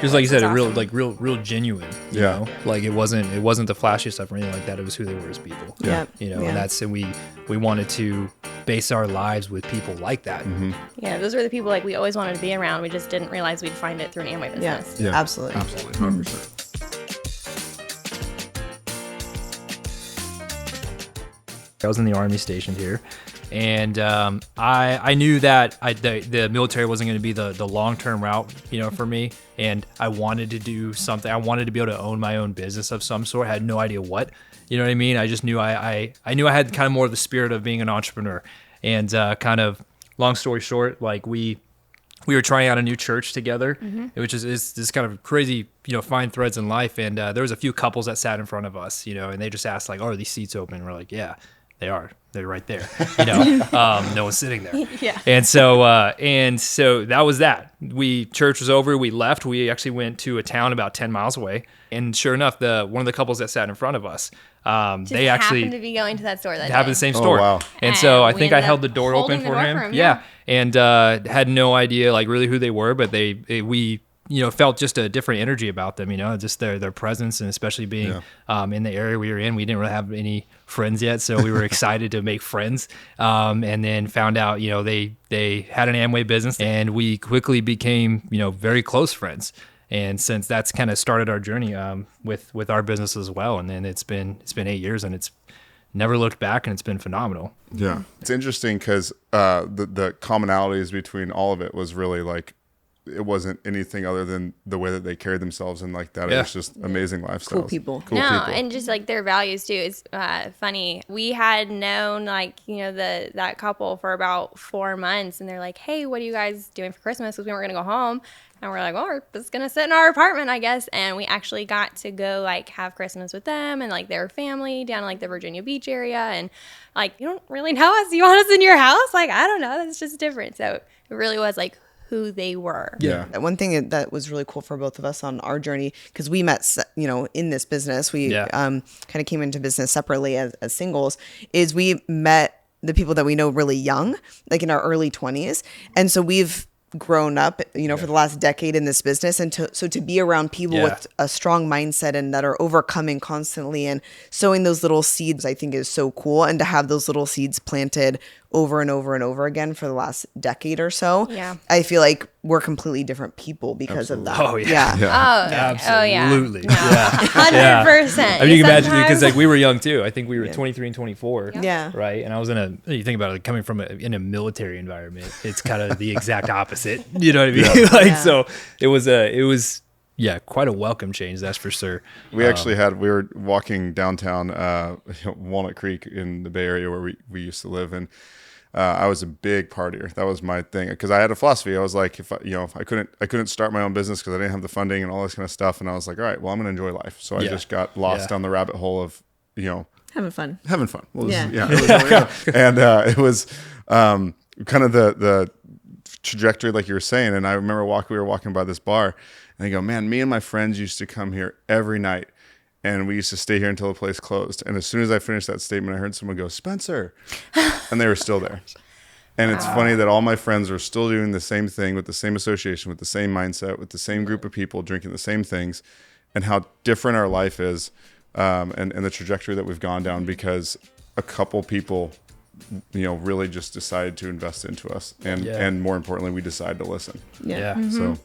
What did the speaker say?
Just like you said, awesome. real genuine. You know? Like it wasn't the flashy stuff or anything like that. It was who they were as people. Yeah. You know, and we wanted to base our lives with people like that. Mm-hmm. Yeah, those were the people like we always wanted to be around. We just didn't realize we'd find it through an Amway business. Yeah. Absolutely. 100%. I was in the Army stationed here, and I knew that the military wasn't going to be the long-term route, you know, for me. And I wanted to do something. I wanted to be able to own my own business of some sort. I had no idea what, you know what I mean? I just knew I knew I had kind of more of the spirit of being an entrepreneur. And kind of long story short, like we were trying out a new church together, which is this kind of crazy, you know, fine threads in life. And there was a few couples that sat in front of us, you know, and they just asked like, "Oh, are these seats open?" And we're like, "Yeah, they are. They're right there." You know, no one's sitting there. Yeah. And so that was that. Church was over. We left. We actually went to a town about 10 miles away. And sure enough, one of the couples that sat in front of us, they actually happened to be going to that store that happened day. the same store. Oh, wow. And so I think I held the door open for him. Yeah. And had no idea like really who they were, but we you know, felt just a different energy about them, you know, just their presence, and especially being in the area we were in. We didn't really have any friends yet, so we were excited to make friends. And then found out, you know, they had an Amway business, and we quickly became, you know, very close friends. And since that's kind of started our journey with our business as well. And then it's been 8 years, and it's never looked back, and it's been phenomenal. Yeah, it's interesting because the commonalities between all of it was really like, it wasn't anything other than the way that they carried themselves, and like that. It was just amazing lifestyles. Cool people. And just like their values too. It's funny. We had known like, you know, that couple for about 4 months, and they're like, "Hey, what are you guys doing for Christmas?" Because we weren't gonna go home. And we're like, well, we're just going to sit in our apartment, I guess. And we actually got to go, like, have Christmas with them and, like, their family down in, like, the Virginia Beach area. And, like, you don't really know us. You want us in your house? Like, I don't know. That's just different. So it really was, like, who they were. Yeah. One thing that was really cool for both of us on our journey, because we met, you know, in this business, we kind of came into business separately as singles, is we met the people that we know really young, like in our early 20s. And so we've grown up, you know, for the last decade in this business. And so to be around people with a strong mindset and that are overcoming constantly and sowing those little seeds, I think is so cool. And to have those little seeds planted over and over and over again for the last decade or so. Yeah. I feel like we're completely different people because of that. Oh, yeah. Absolutely. No. Yeah. 100%. I mean, you can imagine, because like we were young too. I think we were 23 and 24. Yeah. Right. And I was you think about it, coming from in a military environment, it's kind of the exact opposite. You know what I mean? Yeah. So it was quite a welcome change, that's for sure. We actually we were walking downtown Walnut Creek in the Bay Area where we used to live, and I was a big partier. That was my thing, because I had a philosophy. I was like, if I couldn't start my own business because I didn't have the funding and all this kind of stuff, and I was like, all right, well, I'm going to enjoy life. So I just got lost down the rabbit hole of, you know, having fun. Well, Yeah. And it was kind of the trajectory, like you were saying. And I remember we were walking by this bar, and I go, man, me and my friends used to come here every night, and we used to stay here until the place closed. And as soon as I finished that statement, I heard someone go, "Spencer," and they were still there. And it's funny that all my friends are still doing the same thing, with the same association, with the same mindset, with the same group of people, drinking the same things, and how different our life is, and the trajectory that we've gone down because a couple people, you know, really just decided to invest into us, and more importantly, we decided to listen. Yeah. So.